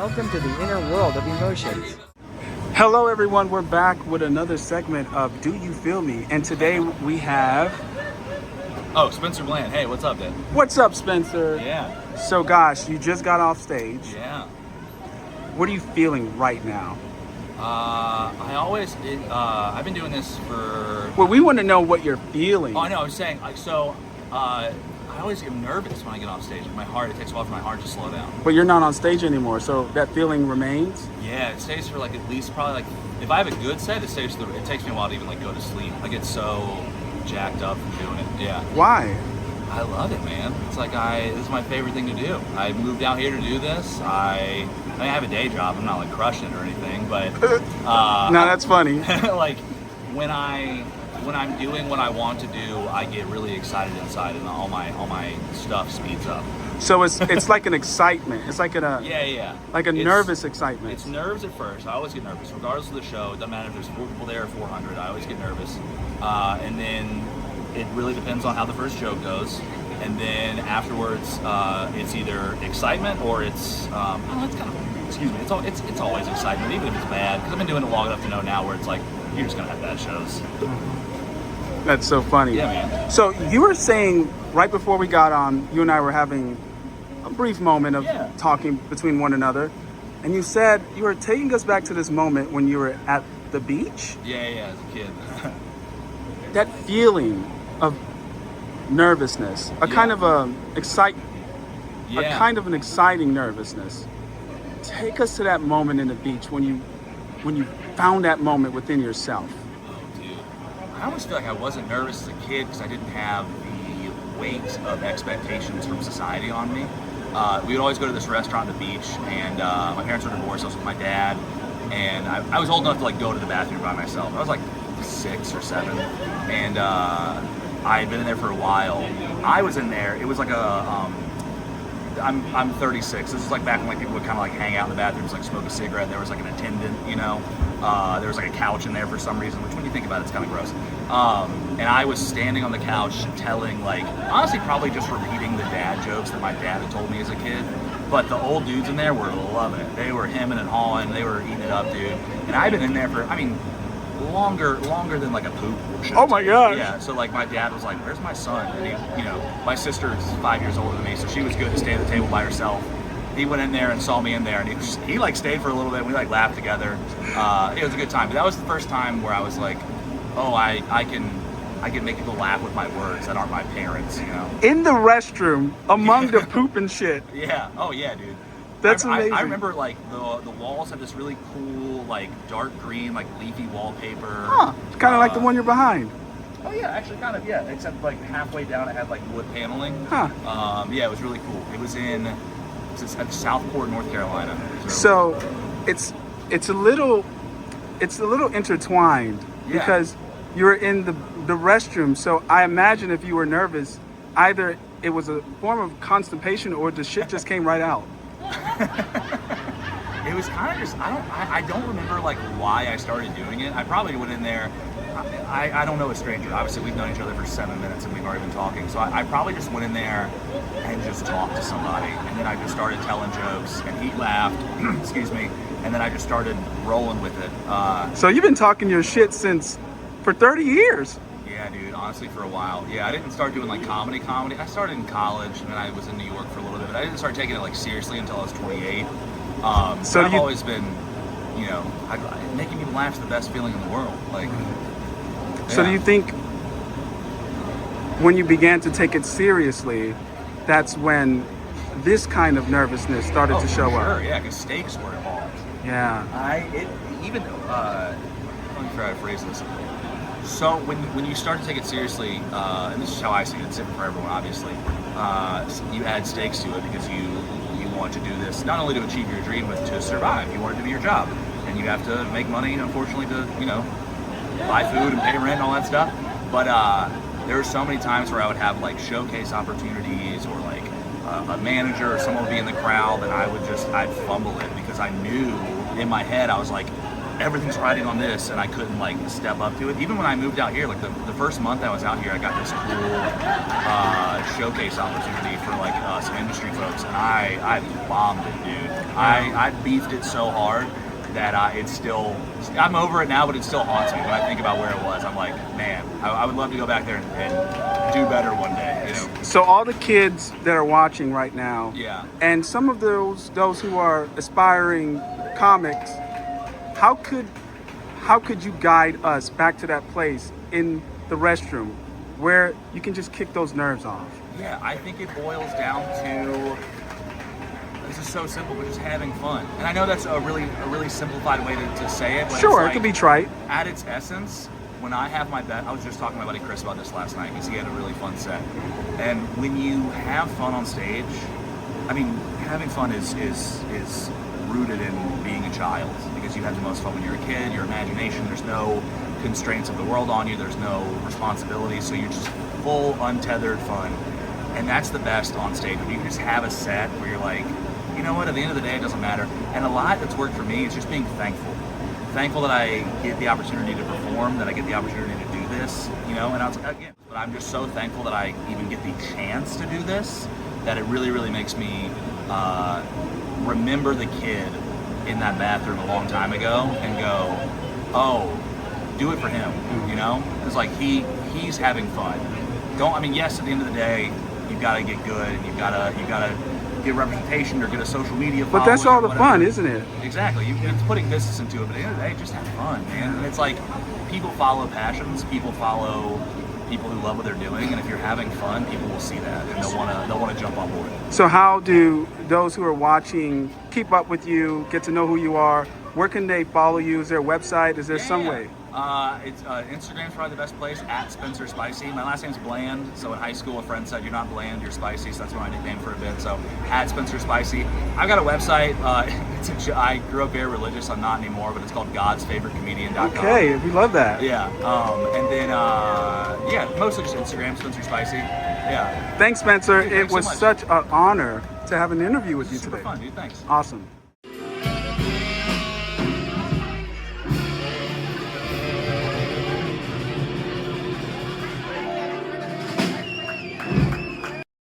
Welcome to the inner world of emotions. Hello, everyone. We're back with another segment of Do You Feel Me? And today we have. Oh, Spencer Bland. Hey, what's up, Dad? What's up, Spencer? Yeah. So, gosh, you just got off stage. Yeah. What are you feeling right now? I've been doing this for. Well, we want to know what you're feeling. Oh, I know. I was saying, I always get nervous when I get off stage. It takes a while for my heart to slow down. But you're not on stage anymore, so that feeling remains? Yeah, it stays for at least probably if I have a good set, it takes me a while to even go to sleep. I get so jacked up from doing it. Yeah. Why? I love it, man. It's this is my favorite thing to do. I moved out here to do this. I have a day job. I'm not crushing it or anything, but No, that's funny. when I'm doing what I want to do, I get really excited inside, and all my stuff speeds up. So it's like an excitement. It's like Yeah. like a nervous excitement. It's nerves at first. I always get nervous, regardless of the show. It doesn't matter if there's 4 people there or 400. I always get nervous, and then it really depends on how the first show goes. And then afterwards, it's either excitement or it's excuse me. It's always excitement, even if it's bad, because I've been doing it long enough to know now where it's you're just gonna have bad shows. That's so funny. Yeah, man. So you were saying right before we got on, you and I were having a brief moment of talking between one another, and you said you were taking us back to this moment when you were at the beach. Yeah, as a kid. That feeling of nervousness, a kind of an exciting nervousness. Take us to that moment in the beach when you found that moment within yourself. I always feel like I wasn't nervous as a kid because I didn't have the weight of expectations from society on me. We would always go to this restaurant at the beach, and my parents were divorced. I was with my dad, and I was old enough to go to the bathroom by myself. I was 6 or 7, and I had been in there for a while. I was in there. It was I'm 36. This is back when people would kind of hang out in the bathrooms, smoke a cigarette. There was an attendant, there was a couch in there for some reason, which when you think about it, it's kind of gross. And I was standing on the couch telling, honestly, probably just repeating the dad jokes that my dad had told me as a kid. But the old dudes in there were loving it. They were hemming and hawing. They were eating it up, dude. And I've been in there for, longer than a poop should. Oh my gosh. Yeah, so my dad was where's my son? And he, my sister is 5 years older than me, so she was good to stay at the table by herself. He went in there and saw me in there, and he stayed for a little bit. We laughed together. It was a good time. But that was the first time where I was oh, I can make people laugh with my words that aren't my parents, In the restroom, among the poop and shit. Yeah. Oh yeah, dude. That's amazing. I remember the walls had this really cool dark green leafy wallpaper. Huh. It's kind of like the one you're behind. Oh yeah, actually kind of, yeah. Except halfway down it had wood paneling. Huh. Yeah, it was really cool. It was at Southport, North Carolina. So it's a little intertwined because you're in the restroom. So I imagine if you were nervous, either it was a form of constipation or the shit just came right out. It was kind of just, I don't remember why I started doing it. I probably went in there, I don't know a stranger. Obviously we've known each other for 7 minutes and we've already been talking. So I probably just went in there and just talked to somebody. And then I just started telling jokes and he laughed, excuse me. And then I just started rolling with it. So you've been talking your shit for 30 years. Yeah, dude, honestly, for a while. Yeah, I didn't start doing comedy. I started in college, and then I was in New York for a little bit, but I didn't start taking it seriously until I was 28. So I've always been, making people laugh is the best feeling in the world. So do you think when you began to take it seriously, that's when this kind of nervousness started to show up? Sure, yeah, because stakes were involved. Yeah. Let me try to phrase this. So when you start to take it seriously, and this is how I see it, it's different for everyone, obviously. You add stakes to it because you want to do this not only to achieve your dream, but to survive. You want it to be your job, and you have to make money, unfortunately, to buy food and pay rent and all that stuff. But there were so many times where I would have showcase opportunities or a manager or someone would be in the crowd, and I'd fumble it because I knew in my head I was everything's riding on this, and I couldn't like step up to it. Even when I moved out here, like the first month I was out here, I got this cool showcase opportunity for like some industry folks, and I bombed it, dude. I beefed it so hard that it's still, I'm over it now, but it still haunts me when I think about where it was. I'm like, man, I would love to go back there and do better one day, you know? So all the kids that are watching right now, Yeah. and some of those who are aspiring comics, how could you guide us back to that place in the restroom where you can just kick those nerves off? Yeah, I think it boils down to, this is so simple, but just having fun. And I know that's a really simplified way to say it, but Sure, it's it could be trite. at its essence, when I have my bet, I was just talking to my buddy Chris about this last night because he had a really fun set. And when you have fun on stage, I mean, having fun is rooted in being a child because you have the most fun when you're a kid. Your imagination, there's no constraints of the world on you. There's no responsibility, so you're just full, untethered fun. And that's the best on stage when you can just have a set where you're like, you know what, at the end of the day, it doesn't matter. And a lot that's worked for me is just being thankful. Thankful that I get the opportunity to perform, that I get the opportunity to do this, you know, and again, but I'm just so thankful that I even get the chance to do this, that it really, really makes me remember the kid in that bathroom a long time ago and go, oh, do it for him, you know? It's like he's having fun. Yes, at the end of the day, you've got to get good and you've got to get representation or get a social media following. But that's all or the whatever. fun, isn't it? Exactly. It's putting business into it, but at the end of the day, just have fun, man. And it's like people follow passions, people follow people who love what they're doing, and if you're having fun, people will see that and they'll want to jump on board. So how do those who are watching keep up with you, get to know who you are? Where can they follow you? Is there a website? Is there some way? It's Instagram's probably the best place, at Spencer Spicy. My last name's Bland, so in high school a friend said, you're not bland, you're spicy, so that's my nickname for a bit. So at Spencer Spicy. I've got a website. I grew up very religious, I'm not anymore, but it's called godsfavoritecomedian.com. Okay, we love that. Yeah, and then, mostly just Instagram, Spencer Spicy. Yeah. Thanks, Spencer. Hey, thanks it was so much. such an honor to have an interview with you Super today. fun, dude. Thanks. Awesome.